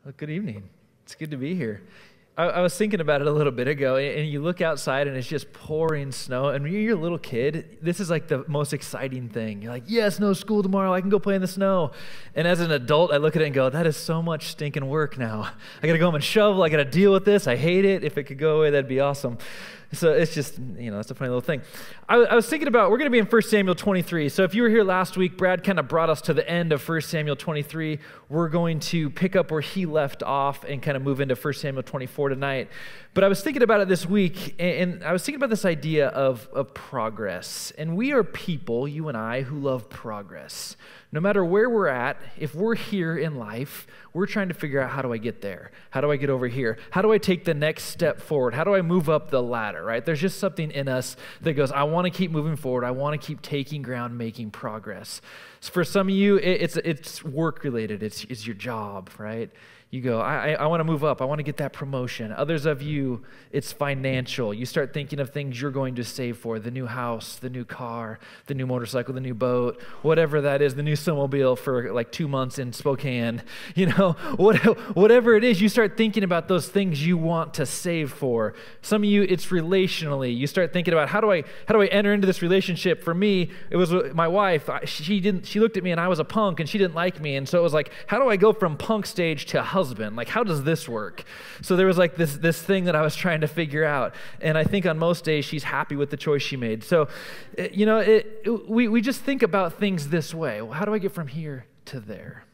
Well, good evening. It's good to be here. I was thinking about it a little bit ago, and you look outside and it's just pouring snow. And when you're a little kid, this is like the most exciting thing. You're like, yes, no school tomorrow. I can go play in the snow. And as an adult, I look at it and go, that is so much stinking work now. I got to go home and shovel. I got to deal with this. I hate it. If it could go away, that'd be awesome. So it's just, that's a funny little thing. I was thinking about, we're going to be in 1 Samuel 23. So if you were here last week, Brad kind of brought us to the end of 1 Samuel 23. We're going to pick up where he left off and kind of move into 1 Samuel 24 tonight. But I was thinking about it this week, and I was thinking about this idea of progress. And we are people, you and I, who love progress. No matter where we're at, if we're here in life, we're trying to figure out, how do I get there? How do I get over here? How do I take the next step forward? How do I move up the ladder, right? There's just something in us that goes, I want to keep moving forward. I want to keep taking ground, making progress. So for some of you, it's work-related. It's your job, right? You go, I want to move up. I want to get that promotion. Others of you, it's financial. You start thinking of things you're going to save for, the new house, the new car, the new motorcycle, the new boat, whatever that is, the new snowmobile for like 2 months in Spokane. Whatever it is, you start thinking about those things you want to save for. Some of you, it's relationally. You start thinking about, how do I enter into this relationship? For me, it was my wife. She looked at me and I was a punk and she didn't like me. And so it was like, how do I go from punk stage to husband? Like, how does this work? So there was like this thing that I was trying to figure out. And I think on most days, she's happy with the choice she made. So, we just think about things this way. Well, how do I get from here to there?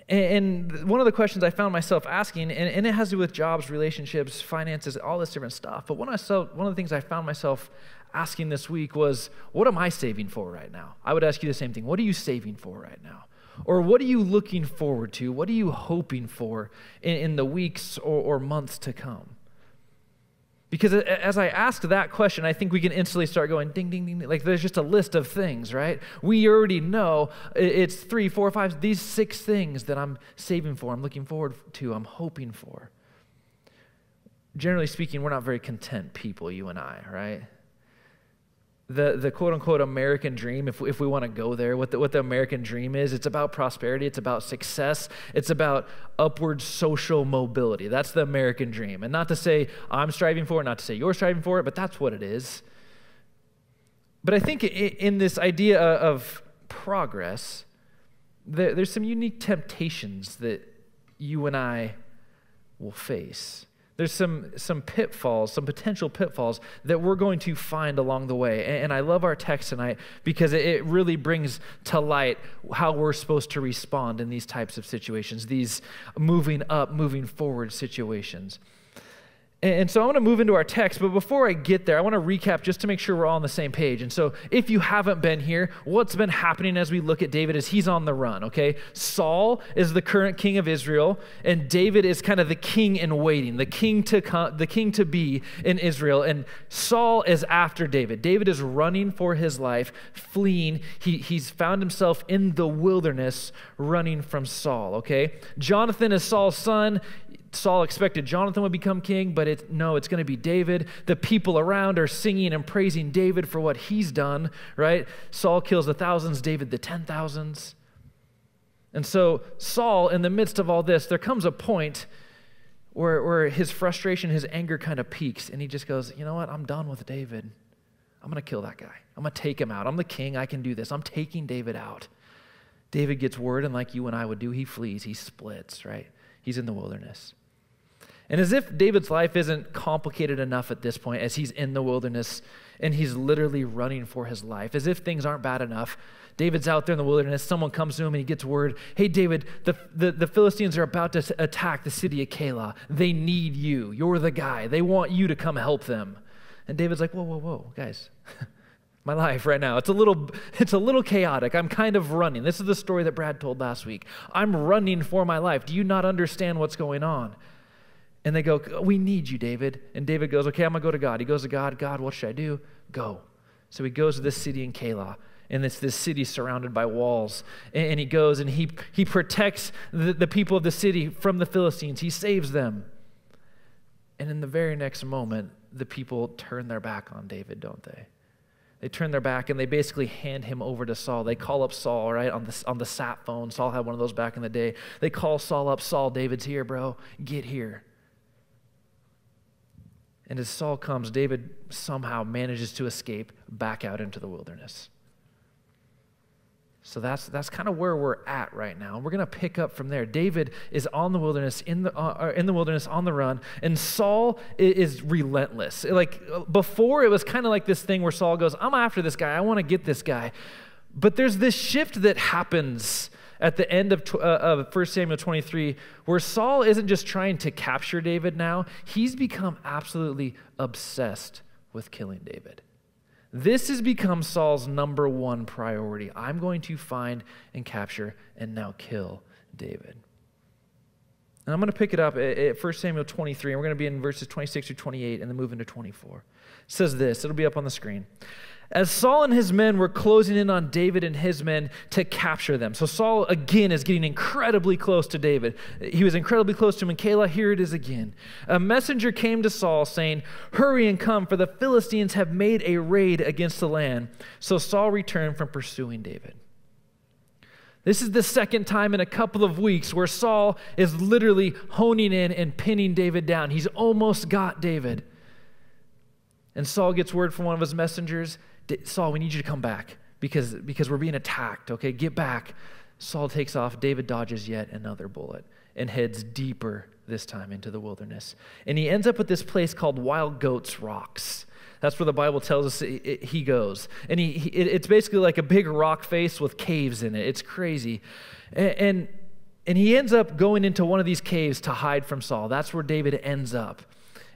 And one of the questions I found myself asking, and it has to do with jobs, relationships, finances, all this different stuff. But one of the things I found myself asking this week was, what am I saving for right now? I would ask you the same thing. What are you saving for right now? Or what are you looking forward to? What are you hoping for in the weeks or months to come? Because as I ask that question, I think we can instantly start going ding, ding, ding. Like there's just a list of things, right? We already know it's 3, 4, 5, these 6 things that I'm saving for, I'm looking forward to, I'm hoping for. Generally speaking, we're not very content people, you and I, right? The quote-unquote American dream, if we want to go there, what the American dream is, it's about prosperity, it's about success, it's about upward social mobility. That's the American dream. And not to say I'm striving for it, not to say you're striving for it, but that's what it is. But I think in this idea of progress, there's some unique temptations that you and I will face. There's some pitfalls, some potential pitfalls that we're going to find along the way. And I love our text tonight because it really brings to light how we're supposed to respond in these types of situations, these moving up, moving forward situations. And so I want to move into our text, but before I get there, I want to recap just to make sure we're all on the same page. And so if you haven't been here, what's been happening as we look at David is he's on the run, okay? Saul is the current king of Israel, and David is kind of the king in waiting, the king to be in Israel, and Saul is after David. David is running for his life, fleeing. He's found himself in the wilderness running from Saul, okay? Jonathan is Saul's son. Saul expected Jonathan would become king, but it's going to be David. The people around are singing and praising David for what he's done, right? Saul kills the thousands, David the 10,000s. And so Saul, in the midst of all this, there comes a point where his frustration, his anger kind of peaks, and he just goes, you know what? I'm done with David. I'm going to kill that guy. I'm going to take him out. I'm the king. I can do this. I'm taking David out. David gets word, and like you and I would do, he flees. He splits, right? He's in the wilderness. And as if David's life isn't complicated enough at this point, as he's in the wilderness and he's literally running for his life, as if things aren't bad enough, David's out there in the wilderness, someone comes to him and he gets word, hey, David, the Philistines are about to attack the city of Keilah. They need you. You're the guy. They want you to come help them. And David's like, whoa, guys. My life right now, it's a little chaotic. I'm kind of running. This is the story that Brad told last week. I'm running for my life. Do you not understand what's going on? And they go, we need you, David. And David goes, okay, I'm going to go to God. He goes to God. God, what should I do? Go. So he goes to this city in Keilah, and it's this city surrounded by walls. And he goes and he protects the people of the city from the Philistines. He saves them. And in the very next moment, the people turn their back on David, don't they? They turn their back and they basically hand him over to Saul. They call up Saul, right, on the sat phone. Saul had one of those back in the day. They call Saul up. Saul, David's here, bro. Get here. And as Saul comes, David somehow manages to escape back out into the wilderness. So that's kind of where we're at right now. We're going to pick up from there. David is on the wilderness, in the wilderness, on the run, and Saul is relentless. Like before, it was kind of like this thing where Saul goes, I'm after this guy. I want to get this guy. But there's this shift that happens at the end of 1 Samuel 23, where Saul isn't just trying to capture David now. He's become absolutely obsessed with killing David. This has become Saul's number one priority. I'm going to find and capture and now kill David. And I'm going to pick it up at 1 Samuel 23, and we're going to be in verses 26 through 28 and then move into 24. It says this, it'll be up on the screen. As Saul and his men were closing in on David and his men to capture them. So Saul, again, is getting incredibly close to David. He was incredibly close to Michal. Here it is again. A messenger came to Saul saying, hurry and come, for the Philistines have made a raid against the land. So Saul returned from pursuing David. This is the second time in a couple of weeks where Saul is literally honing in and pinning David down. He's almost got David. And Saul gets word from one of his messengers, Saul, we need you to come back because we're being attacked, okay? Get back. Saul takes off. David dodges yet another bullet and heads deeper this time into the wilderness. And he ends up at this place called Wild Goats Rocks. That's where the Bible tells us he goes. And it's basically like a big rock face with caves in it. It's crazy. And he ends up going into one of these caves to hide from Saul. That's where David ends up.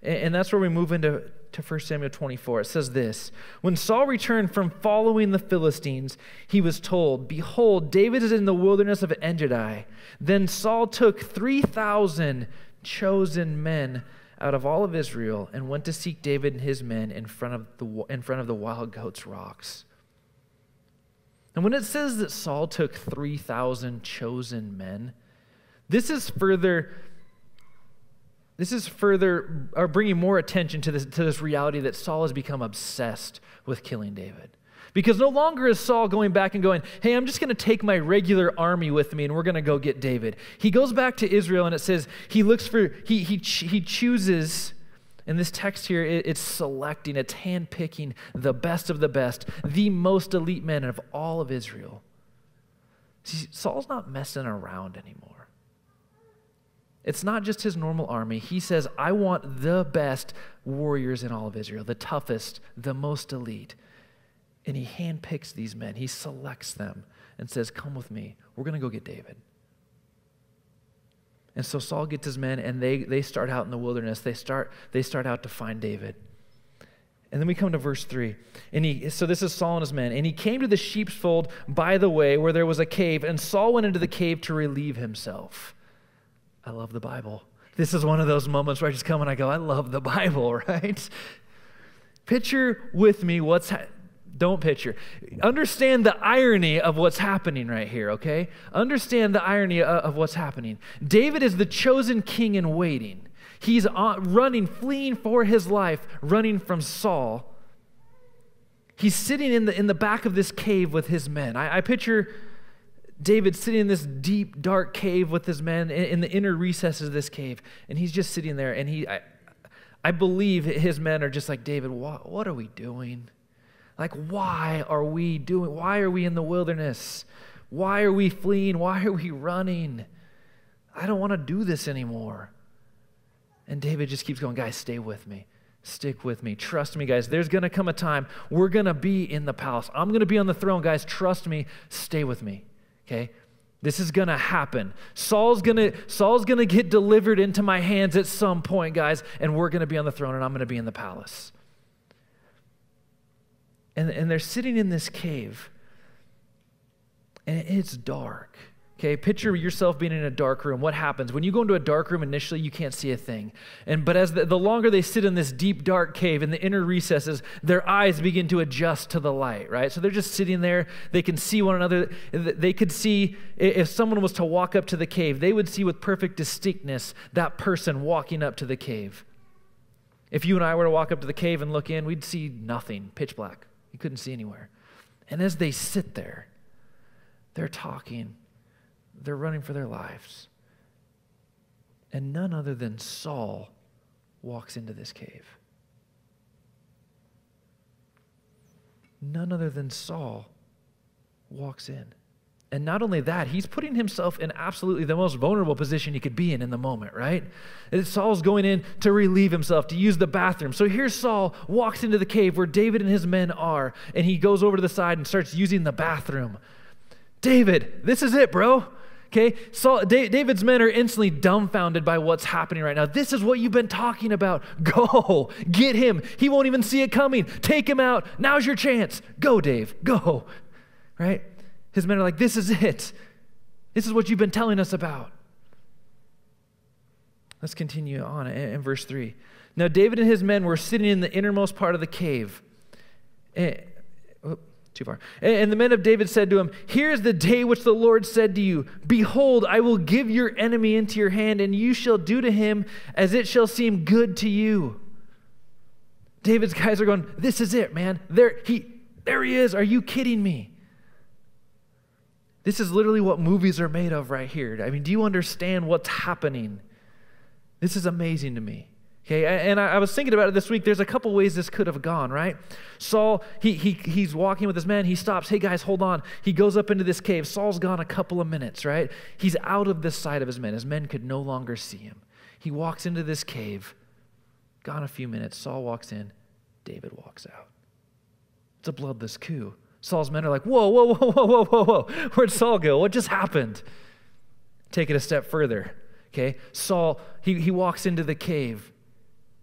And that's where we move into 1 Samuel 24. It says this, when Saul returned from following the Philistines, he was told, behold, David is in the wilderness of En-Gedi. Then Saul took 3,000 chosen men out of all of Israel and went to seek David and his men in front of the Wild Goats Rocks. And when it says that Saul took 3,000 chosen men, this is further bringing more attention to this reality that Saul has become obsessed with killing David. Because no longer is Saul going back and going, hey, I'm just going to take my regular army with me and we're going to go get David. He goes back to Israel and it says he chooses, in this text here, it's selecting, it's handpicking the best of the best, the most elite men of all of Israel. See, Saul's not messing around anymore. It's not just his normal army. He says, I want the best warriors in all of Israel, the toughest, the most elite. And he handpicks these men. He selects them and says, come with me. We're going to go get David. And so Saul gets his men, and they start out in the wilderness. They start out to find David. And then we come to verse 3. So this is Saul and his men. And he came to the sheep's fold by the way where there was a cave, and Saul went into the cave to relieve himself. I love the Bible. This is one of those moments where I just come and I go, I love the Bible, right? Picture with me don't picture. Understand the irony of what's happening right here, okay? Understand the irony of what's happening. David is the chosen king in waiting. He's running, fleeing for his life, running from Saul. He's sitting in the back of this cave with his men. I picture David sitting in this deep, dark cave with his men in the inner recesses of this cave, and he's just sitting there, and I believe his men are just like, David, what are we doing? Like, why are we in the wilderness? Why are we fleeing? Why are we running? I don't want to do this anymore. And David just keeps going, guys, stay with me. Stick with me. Trust me, guys. There's going to come a time we're going to be in the palace. I'm going to be on the throne, guys. Trust me. Stay with me. Okay? This is going to happen. Saul's going to get delivered into my hands at some point, guys, and we're going to be on the throne, and I'm going to be in the palace. And they're sitting in this cave, and it's dark. Okay, picture yourself being in a dark room. What happens? When you go into a dark room initially, you can't see a thing. But as the longer they sit in this deep, dark cave, in the inner recesses, their eyes begin to adjust to the light, right? So they're just sitting there. They can see one another. They could see, if someone was to walk up to the cave, they would see with perfect distinctness that person walking up to the cave. If you and I were to walk up to the cave and look in, we'd see nothing, pitch black. He couldn't see anywhere. And as they sit there, they're talking, they're running for their lives. And none other than Saul walks into this cave. None other than Saul walks in. And not only that, he's putting himself in absolutely the most vulnerable position he could be in the moment, right? And Saul's going in to relieve himself, to use the bathroom. So here's Saul, walks into the cave where David and his men are, and he goes over to the side and starts using the bathroom. David, this is it, bro. Okay, David's men are instantly dumbfounded by what's happening right now. This is what you've been talking about. Go, get him. He won't even see it coming. Take him out. Now's your chance. Go, Dave, go. Right? His men are like, this is it. This is what you've been telling us about. Let's continue on in verse 3. Now David and his men were sitting in the innermost part of the cave. Too far. And the men of David said to him, here is the day which the Lord said to you, behold, I will give your enemy into your hand, and you shall do to him as it shall seem good to you. David's guys are going, this is it, man. There he is. Are you kidding me? This is literally what movies are made of right here. I mean, do you understand what's happening? This is amazing to me. Okay, and I was thinking about it this week. There's a couple ways this could have gone, right? Saul, he's walking with his men. He stops. Hey, guys, hold on. He goes up into this cave. Saul's gone a couple of minutes, right? He's out of this sight of his men. His men could no longer see him. He walks into this cave. Gone a few minutes. Saul walks in. David walks out. It's a bloodless coup. Saul's men are like, whoa, whoa, whoa, whoa, whoa, whoa, whoa. Where'd Saul go? What just happened? Take it a step further, okay? Saul, he walks into the cave,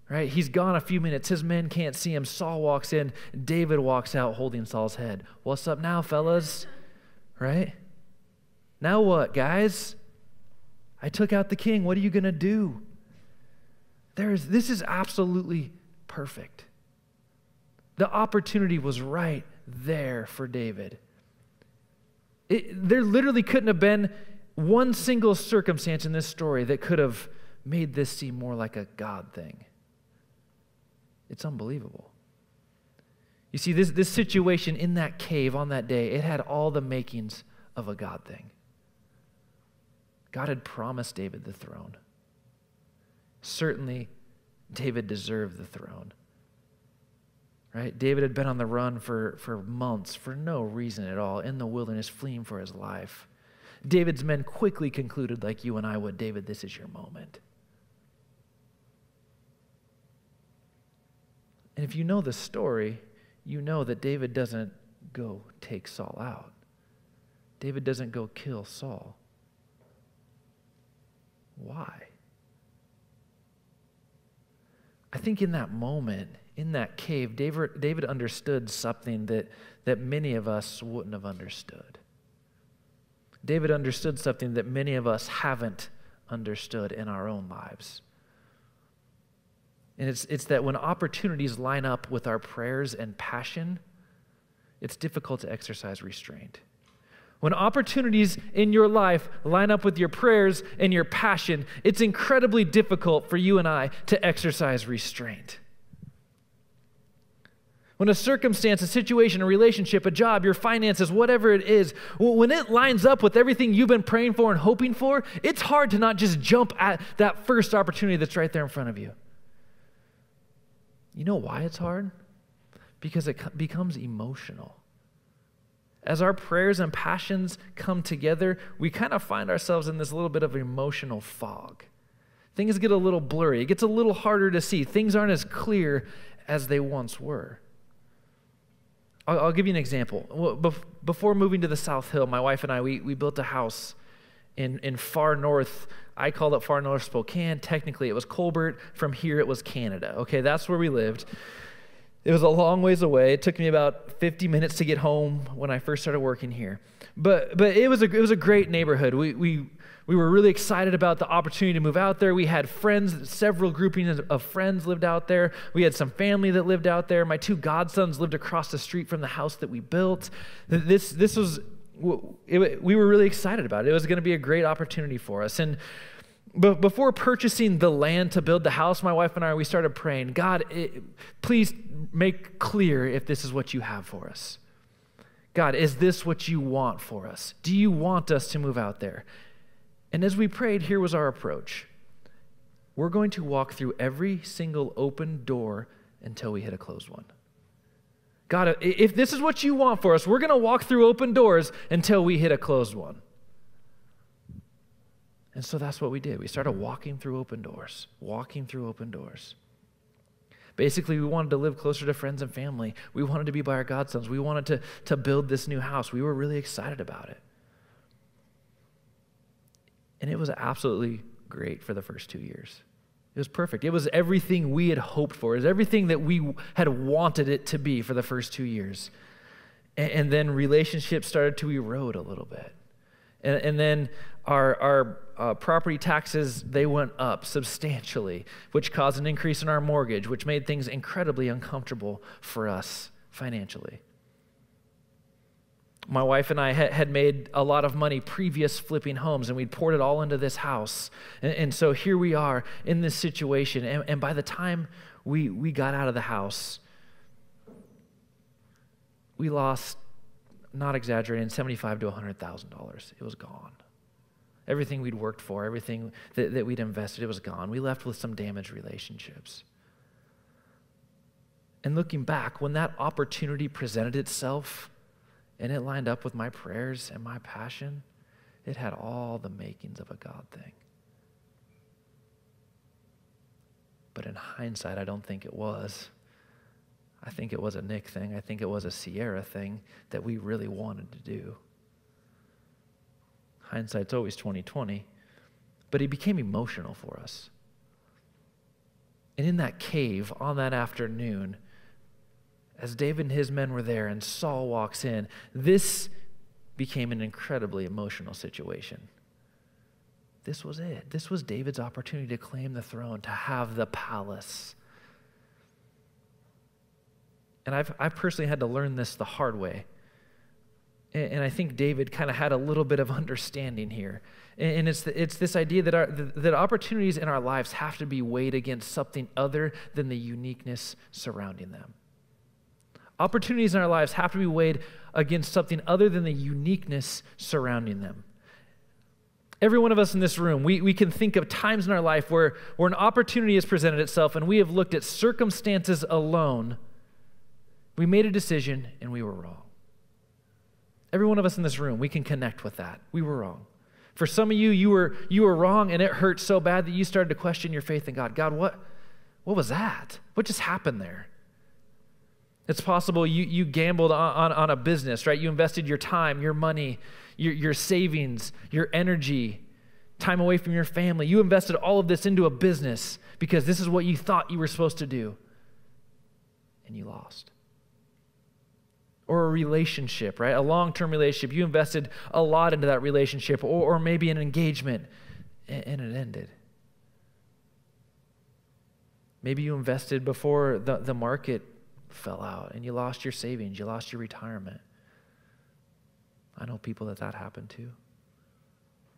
right? He's gone a few minutes. His men can't see him. Saul walks in. David walks out holding Saul's head. What's up now, fellas? Right? Now what, guys? I took out the king. What are you going to do? This is absolutely perfect. The opportunity was right there for David. There literally couldn't have been one single circumstance in this story that could have made this seem more like a God thing. It's unbelievable. You see, this situation in that cave on that day, it had all the makings of a God thing. God had promised David the throne. Certainly, David deserved the throne. Right? David had been on the run for months for no reason at all, in the wilderness, fleeing for his life. David's men quickly concluded, like you and I would, David, this is your moment. And if you know the story, you know that David doesn't go take Saul out. David doesn't go kill Saul. Why? I think in that moment, in that cave, David understood something that many of us wouldn't have understood. David understood something that many of us haven't understood in our own lives. And it's that when opportunities line up with our prayers and passion, it's difficult to exercise restraint. When opportunities in your life line up with your prayers and your passion, it's incredibly difficult for you and I to exercise restraint. When a circumstance, a situation, a relationship, a job, your finances, whatever it is, when it lines up with everything you've been praying for and hoping for, it's hard to not just jump at that first opportunity that's right there in front of you. You know why it's hard? Because it becomes emotional. As our prayers and passions come together, we kind of find ourselves in this little bit of emotional fog. Things get a little blurry. It gets a little harder to see. Things aren't as clear as they once were. I'll give you an example. Before moving to the South Hill, my wife and I, we built a house in far north. I call it far north Spokane. Technically, it was Colbert. From here, it was Canada. Okay, that's where we lived. It was a long ways away. It took me about 50 minutes to get home when I first started working here. But it was a great neighborhood. We were really excited about the opportunity to move out there. We had friends, several groupings of friends lived out there. We had some family that lived out there. My two godsons lived across the street from the house that we built. We were really excited about it. It was going to be a great opportunity for us. And But before purchasing the land to build the house, my wife and I, we started praying, God, please make clear if this is what you have for us. God, is this what you want for us? Do you want us to move out there? And as we prayed, here was our approach. We're going to walk through every single open door until we hit a closed one. God, if this is what you want for us, we're going to walk through open doors until we hit a closed one. And so that's what we did. We started walking through open doors. Basically, we wanted to live closer to friends and family. We wanted to be by our godsons. We wanted to build this new house. We were really excited about it. And it was absolutely great for the first 2 years. It was perfect. It was everything we had hoped for. It was everything that we had wanted it to be for the first 2 years. And then relationships started to erode a little bit. And then our property taxes, they went up substantially, which caused an increase in our mortgage, which made things incredibly uncomfortable for us financially. My wife and I had made a lot of money previous flipping homes, and we'd poured it all into this house. And so here we are in this situation. And by the time we got out of the house, we lost, not exaggerating, $75,000 to $100,000. It was gone. Everything we'd worked for, everything that we'd invested, it was gone. We left with some damaged relationships. And looking back, when that opportunity presented itself, and it lined up with my prayers and my passion, it had all the makings of a God thing. But in hindsight, I don't think it was. I think it was a Nick thing. I think it was a Sierra thing that we really wanted to do. Hindsight's always 20/20. But it became emotional for us. And in that cave on that afternoon, as David and his men were there and Saul walks in, this became an incredibly emotional situation. This was it. This was David's opportunity to claim the throne, to have the palace. And I've personally had to learn this the hard way. And I think David kind of had a little bit of understanding here. And it's this idea that opportunities in our lives have to be weighed against something other than the uniqueness surrounding them. Opportunities in our lives have to be weighed against something other than the uniqueness surrounding them. Every one of us in this room, we can think of times in our life where an opportunity has presented itself and we have looked at circumstances alone. We made a decision and we were wrong. Every one of us in this room, we can connect with that. We were wrong. For some of you, you were wrong and it hurt so bad that you started to question your faith in God. God, what was that? What just happened there? It's possible you gambled on a business, right? You invested your time, your money, your savings, your energy, time away from your family. You invested all of this into a business because this is what you thought you were supposed to do. And you lost. Or a relationship, right? A long-term relationship. You invested a lot into that relationship, or maybe an engagement, and it ended. Maybe you invested before the market fell out and you lost your savings, you lost your retirement. I know people that happened to.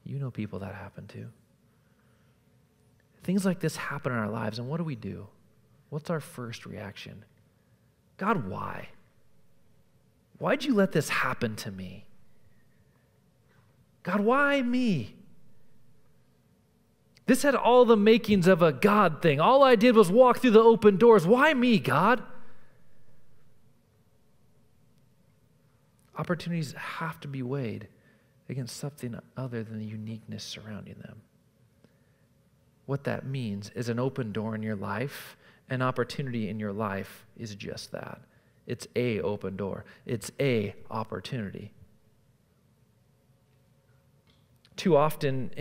You know people that happened to. Things like this happen in our lives, and what do we do? What's our first reaction? God, why? Why'd you let this happen to me? God, why me? This had all the makings of a God thing. All I did was walk through the open doors. Why me, God? Opportunities have to be weighed against something other than the uniqueness surrounding them. What that means is an open door in your life, an opportunity in your life is just that. It's an open door. It's an opportunity. Too often,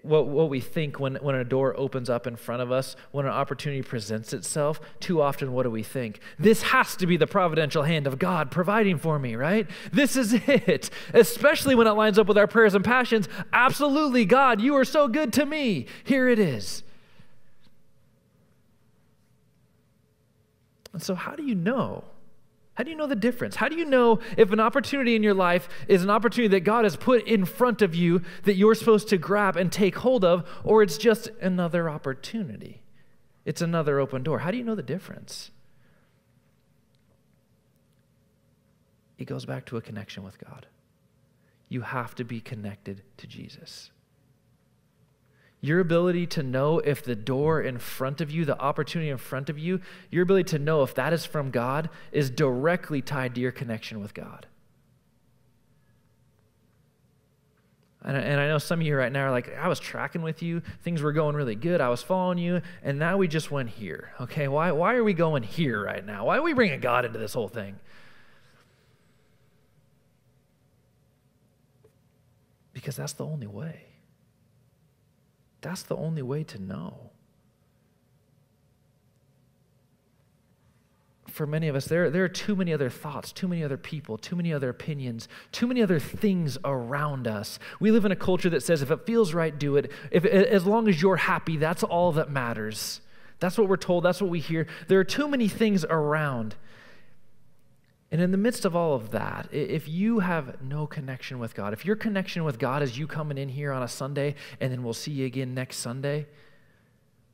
what we think when a door opens up in front of us, when an opportunity presents itself, too often what do we think? This has to be the providential hand of God providing for me, right? This is it. Especially when it lines up with our prayers and passions. Absolutely, God, you are so good to me. Here it is. And so how do you know? How do you know the difference? How do you know if an opportunity in your life is an opportunity that God has put in front of you that you're supposed to grab and take hold of, or it's just another opportunity? It's another open door. How do you know the difference? It goes back to a connection with God. You have to be connected to Jesus. Your ability to know if the door in front of you, the opportunity in front of you, your ability to know if that is from God is directly tied to your connection with God. And I know some of you right now are like, I was tracking with you, things were going really good, I was following you, and now we just went here. Okay, why are we going here right now? Why are we bringing God into this whole thing? Because that's the only way. That's the only way to know. For many of us, there are too many other thoughts, too many other people, too many other opinions, too many other things around us. We live in a culture that says if it feels right, do it. As long as you're happy, that's all that matters. That's what we're told. That's what we hear. There are too many things around. And in the midst of all of that, if you have no connection with God, if your connection with God is you coming in here on a Sunday and then we'll see you again next Sunday,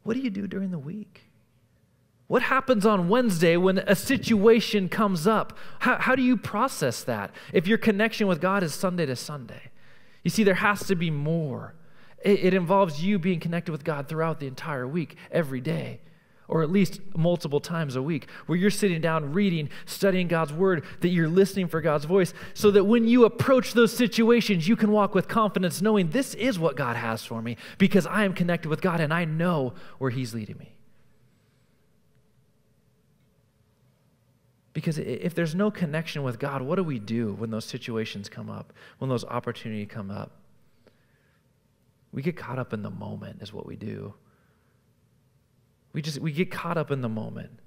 what do you do during the week? What happens on Wednesday when a situation comes up? How do you process that if your connection with God is Sunday to Sunday? You see, there has to be more. It involves you being connected with God throughout the entire week, every day, or at least multiple times a week, where you're sitting down, reading, studying God's word, that you're listening for God's voice, so that when you approach those situations, you can walk with confidence knowing this is what God has for me because I am connected with God and I know where he's leading me. Because if there's no connection with God, what do we do when those situations come up, when those opportunities come up? We get caught up in the moment is what we do. We get caught up in the moment.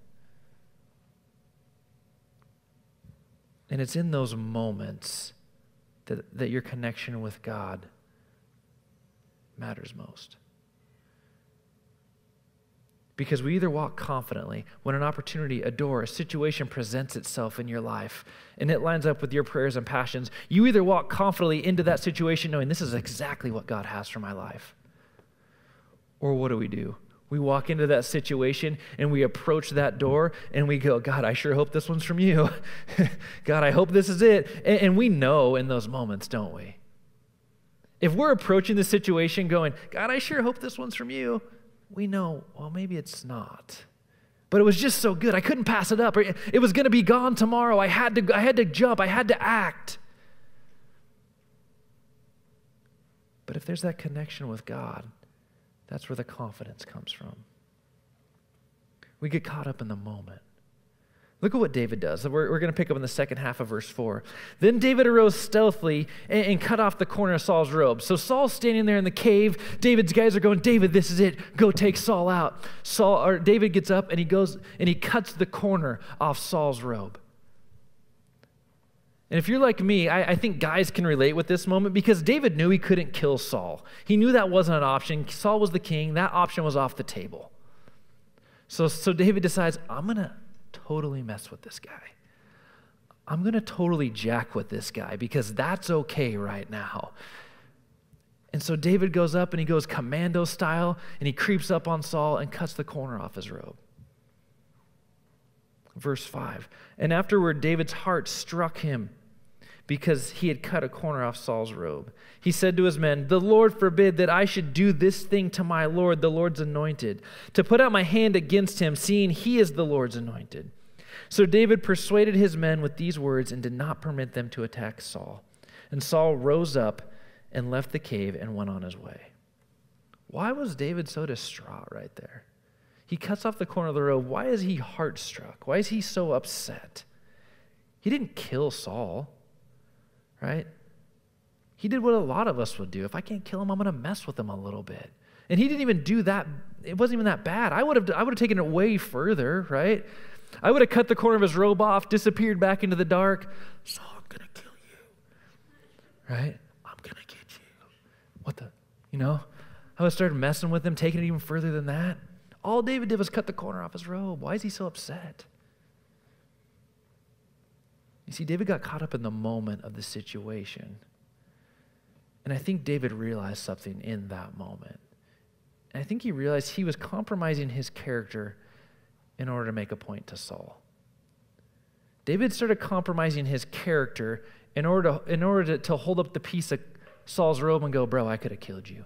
And it's in those moments that your connection with God matters most. Because we either walk confidently when an opportunity, a door, a situation presents itself in your life and it lines up with your prayers and passions. You either walk confidently into that situation knowing this is exactly what God has for my life. Or what do? We walk into that situation and we approach that door and we go, God, I sure hope this one's from you. God, I hope this is it. And we know in those moments, don't we? If we're approaching the situation going, God, I sure hope this one's from you, we know, well, maybe it's not. But it was just so good. I couldn't pass it up. Or it was going to be gone tomorrow. I had to jump. I had to act. But if there's that connection with God, that's where the confidence comes from. We get caught up in the moment. Look at what David does. We're going to pick up in the second half of verse 4. Then David arose stealthily and cut off the corner of Saul's robe. So Saul's standing there in the cave. David's guys are going, David, this is it. Go take Saul out. David gets up and he goes and he cuts the corner off Saul's robe. And if you're like me, I think guys can relate with this moment because David knew he couldn't kill Saul. He knew that wasn't an option. Saul was the king. That option was off the table. So David decides, I'm going to totally mess with this guy. I'm going to totally jack with this guy because that's okay right now. And so David goes up and he goes commando style and he creeps up on Saul and cuts the corner off his robe. Verse 5, and afterward David's heart struck him because he had cut a corner off Saul's robe. He said to his men, the Lord forbid that I should do this thing to my Lord, the Lord's anointed, to put out my hand against him, seeing he is the Lord's anointed. So David persuaded his men with these words and did not permit them to attack Saul. And Saul rose up and left the cave and went on his way. Why was David so distraught right there? He cuts off the corner of the robe. Why is he heart-struck? Why is he so upset? He didn't kill Saul, right? He did what a lot of us would do. If I can't kill him, I'm going to mess with him a little bit. And he didn't even do that. It wasn't even that bad. I would have taken it way further, right? I would have cut the corner of his robe off, disappeared back into the dark. Saul, I'm going to kill you, right? I'm going to get you. What the, I would have started messing with him, taking it even further than that. All David did was cut the corner off his robe. Why is he so upset? You see, David got caught up in the moment of the situation. And I think David realized something in that moment. And I think he realized he was compromising his character in order to make a point to Saul. David started compromising his character in order to hold up the piece of Saul's robe and go, bro, I could have killed you.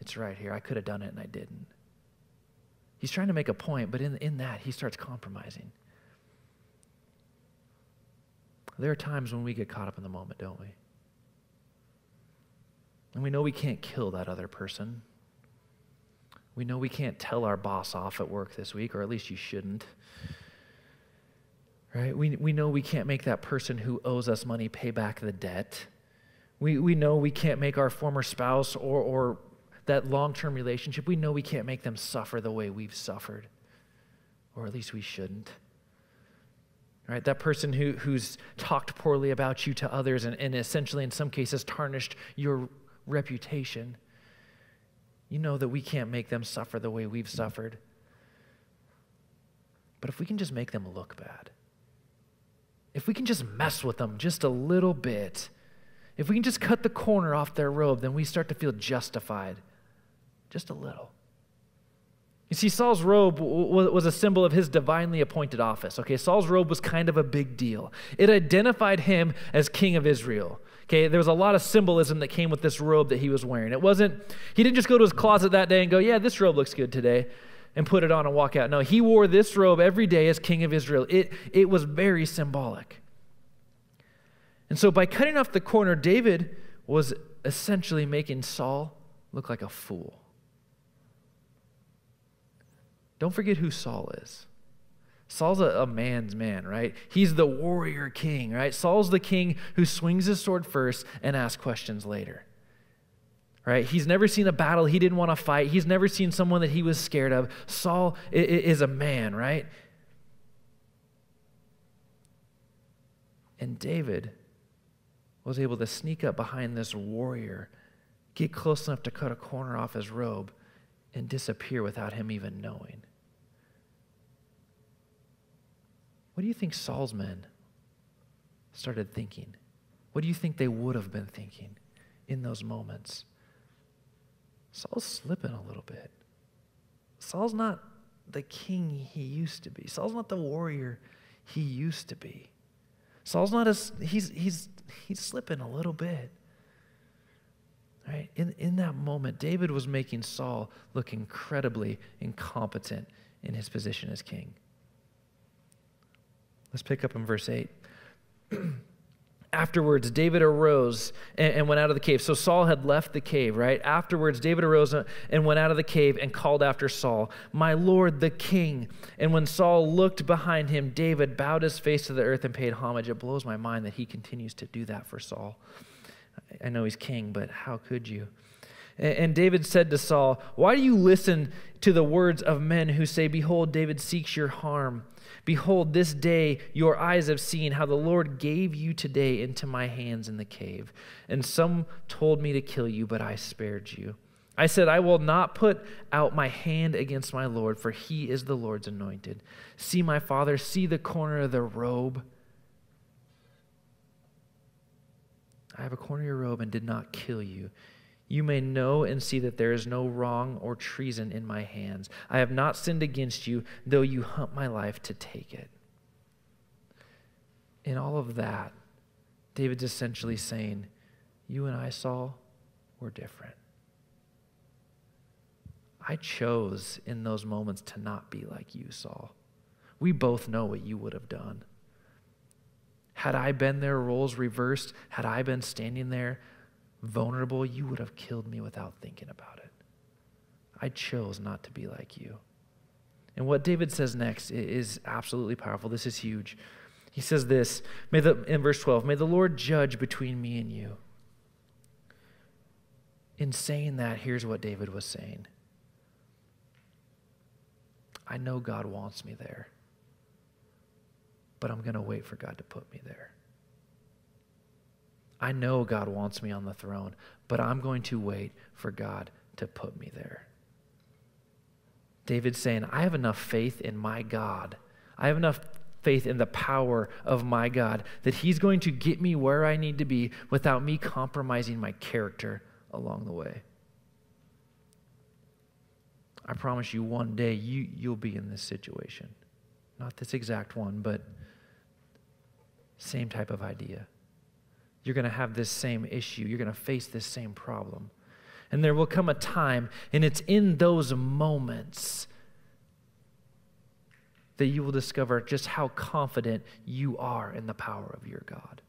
It's right here. I could have done it and I didn't. He's trying to make a point, but in that, he starts compromising. There are times when we get caught up in the moment, don't we? And we know we can't kill that other person. We know we can't tell our boss off at work this week, or at least you shouldn't. Right? We know we can't make that person who owes us money pay back the debt. We know we can't make our former spouse or that long-term relationship, we know we can't make them suffer the way we've suffered, or at least we shouldn't. Right? That person who's talked poorly about you to others and essentially in some cases tarnished your reputation, you know that we can't make them suffer the way we've suffered. But if we can just make them look bad, if we can just mess with them just a little bit, if we can just cut the corner off their robe, then we start to feel justified just a little. You see, Saul's robe was a symbol of his divinely appointed office. Okay, Saul's robe was kind of a big deal. It identified him as king of Israel. Okay, there was a lot of symbolism that came with this robe that he was wearing. He didn't just go to his closet that day and go, yeah, this robe looks good today, and put it on and walk out. No, he wore this robe every day as king of Israel. It was very symbolic. And so by cutting off the corner, David was essentially making Saul look like a fool. Don't forget who Saul is. Saul's a man's man, right? He's the warrior king, right? Saul's the king who swings his sword first and asks questions later, right? He's never seen a battle he didn't want to fight. He's never seen someone that he was scared of. Saul is a man, right? And David was able to sneak up behind this warrior, get close enough to cut a corner off his robe, and disappear without him even knowing. What do you think Saul's men started thinking? What do you think they would have been thinking in those moments? Saul's slipping a little bit. Saul's not the king he used to be. Saul's not the warrior he used to be. Saul's not he's slipping a little bit. Right? In that moment, David was making Saul look incredibly incompetent in his position as king. Let's pick up in verse 8. Afterwards, David arose and went out of the cave. So Saul had left the cave, right? Afterwards, David arose and went out of the cave and called after Saul, "My lord, the king." And when Saul looked behind him, David bowed his face to the earth and paid homage. It blows my mind that he continues to do that for Saul. I know he's king, but how could you? And David said to Saul, "Why do you listen to the words of men who say, 'Behold, David seeks your harm'? Behold, this day your eyes have seen how the Lord gave you today into my hands in the cave. And some told me to kill you, but I spared you. I said, I will not put out my hand against my Lord, for he is the Lord's anointed. See, my father, see the corner of the robe. I have a corner of your robe and did not kill you. You may know and see that there is no wrong or treason in my hands. I have not sinned against you, though you hunt my life to take it." In all of that, David's essentially saying, you and I, Saul, we're different. I chose in those moments to not be like you, Saul. We both know what you would have done. Had I been there, roles reversed, had I been standing there vulnerable, you would have killed me without thinking about it. I chose not to be like you. And what David says next is absolutely powerful. This is huge. He says this, in verse 12, "May the Lord judge between me and you." In saying that, here's what David was saying. I know God wants me there, but I'm going to wait for God to put me there. I know God wants me on the throne, but I'm going to wait for God to put me there. David's saying, I have enough faith in my God. I have enough faith in the power of my God, that he's going to get me where I need to be without me compromising my character along the way. I promise you one day you'll be in this situation. Not this exact one, but same type of idea. You're going to have this same issue. You're going to face this same problem. And there will come a time, and it's in those moments that you will discover just how confident you are in the power of your God.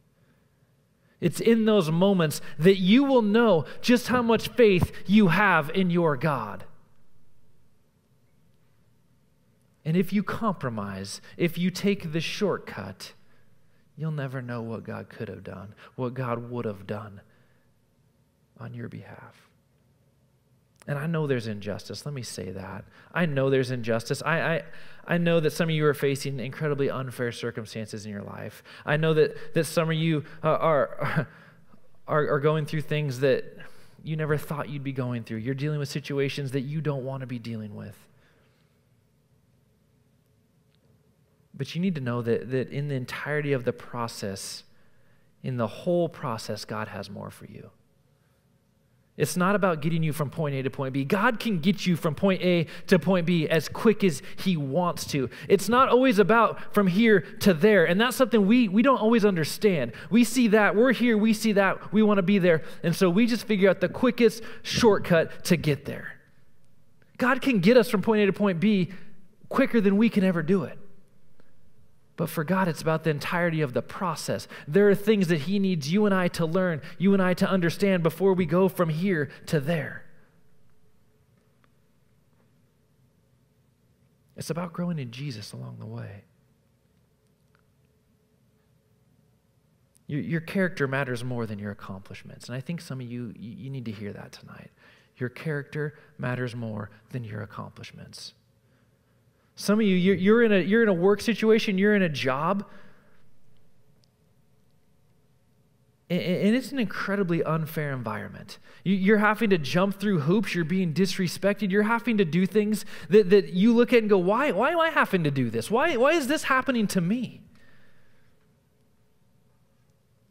It's in those moments that you will know just how much faith you have in your God. And if you compromise, if you take the shortcut, you'll never know what God could have done, what God would have done on your behalf. And I know there's injustice. Let me say that. I know there's injustice. I know that some of you are facing incredibly unfair circumstances in your life. I know that some of you are going through things that you never thought you'd be going through. You're dealing with situations that you don't want to be dealing with. But you need to know that in the entirety of the process, in the whole process, God has more for you. It's not about getting you from point A to point B. God can get you from point A to point B as quick as he wants to. It's not always about from here to there. And that's something we don't always understand. We see that, we're here, we see that, we want to be there. And so we just figure out the quickest shortcut to get there. God can get us from point A to point B quicker than we can ever do it. But for God, it's about the entirety of the process. There are things that he needs you and I to learn, you and I to understand before we go from here to there. It's about growing in Jesus along the way. Your character matters more than your accomplishments. And I think some of you need to hear that tonight. Your character matters more than your accomplishments. Some of you, you're in a work situation, you're in a job, and it's an incredibly unfair environment. You're having to jump through hoops, you're being disrespected, you're having to do things that you look at and go, why am I having to do this? Why is this happening to me?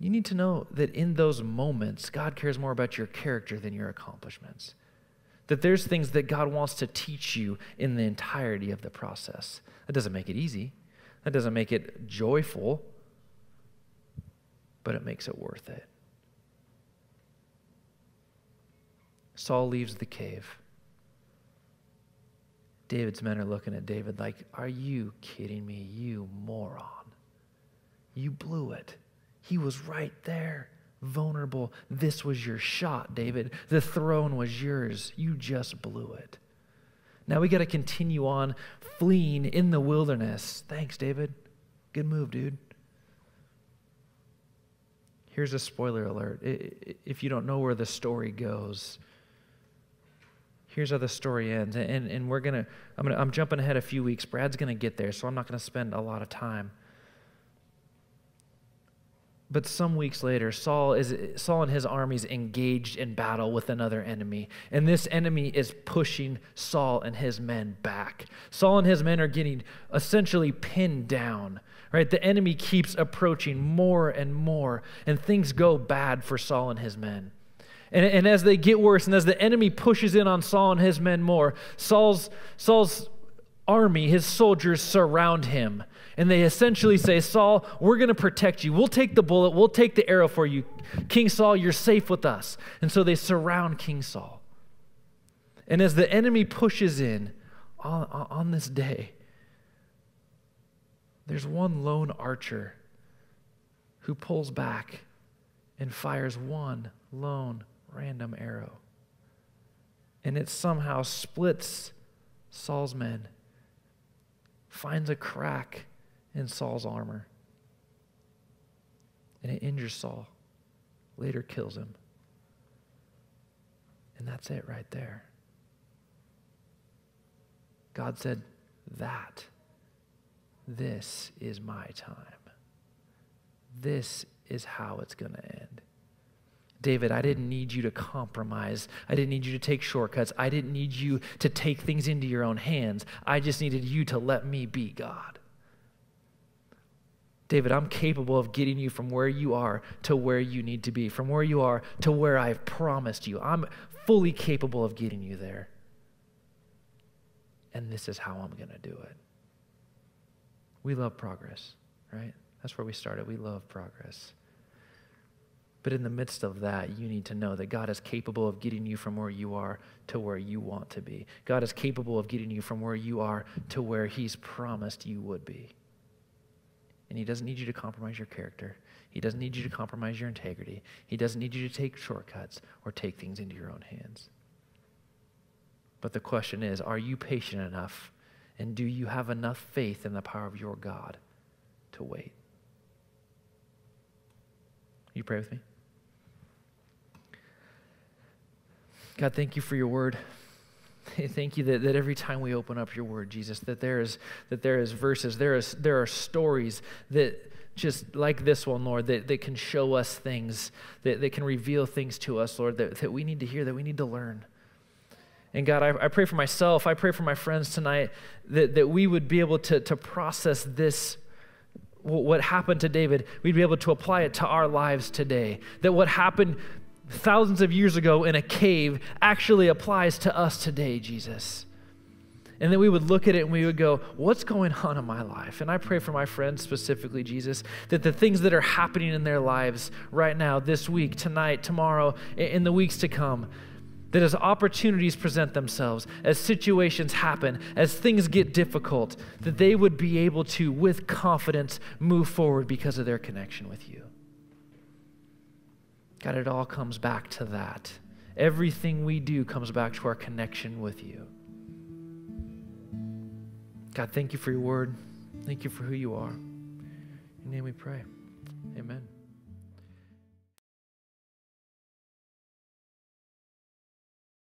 You need to know that in those moments, God cares more about your character than your accomplishments. That there's things that God wants to teach you in the entirety of the process. That doesn't make it easy. That doesn't make it joyful, but it makes it worth it. Saul leaves the cave. David's men are looking at David like, are you kidding me, you moron? You blew it. He was right there. Vulnerable. This was your shot, David. The throne was yours. You just blew it. Now we got to continue on fleeing in the wilderness. Thanks, David. Good move, dude. Here's a spoiler alert. If you don't know where the story goes, here's how the story ends. And I'm jumping ahead a few weeks. Brad's going to get there, so I'm not going to spend a lot of time. But some weeks later, Saul and his armies engaged in battle with another enemy. And this enemy is pushing Saul and his men back. Saul and his men are getting essentially pinned down. Right? The enemy keeps approaching more and more, and things go bad for Saul and his men. And as they get worse, and as the enemy pushes in on Saul and his men more, Saul's army, his soldiers, surround him. And they essentially say, Saul, we're going to protect you. We'll take the bullet. We'll take the arrow for you. King Saul, you're safe with us. And so they surround King Saul. And as the enemy pushes in on this day, there's one lone archer who pulls back and fires one lone random arrow. And it somehow splits Saul's men, finds a crack in Saul's armor, and it injures Saul, later kills him. And that's it right there. God said, this is my time. This is how it's going to end. David, I didn't need you to compromise. I didn't need you to take shortcuts. I didn't need you to take things into your own hands. I just needed you to let me be God. David, I'm capable of getting you from where you are to where you need to be, from where you are to where I've promised you. I'm fully capable of getting you there. And this is how I'm going to do it. We love progress, right? That's where we started. We love progress. But in the midst of that, you need to know that God is capable of getting you from where you are to where you want to be. God is capable of getting you from where you are to where he's promised you would be. And he doesn't need you to compromise your character. He doesn't need you to compromise your integrity. He doesn't need you to take shortcuts or take things into your own hands. But the question is, are you patient enough? And do you have enough faith in the power of your God to wait? You pray with me? God, thank you for your word. Thank you that every time we open up your word, Jesus, that there is verses, there are stories that just like this one, Lord, that can show us things, that can reveal things to us, Lord, that we need to hear, that we need to learn. And God, I pray for myself, I pray for my friends tonight, that we would be able to process this, what happened to David, we'd be able to apply it to our lives today. That what happened thousands of years ago in a cave actually applies to us today, Jesus. And then we would look at it and we would go, what's going on in my life? And I pray for my friends specifically, Jesus, that the things that are happening in their lives right now, this week, tonight, tomorrow, in the weeks to come, that as opportunities present themselves, as situations happen, as things get difficult, that they would be able to, with confidence, move forward because of their connection with you. God, it all comes back to that. Everything we do comes back to our connection with you. God, thank you for your word. Thank you for who you are. In your name we pray. Amen.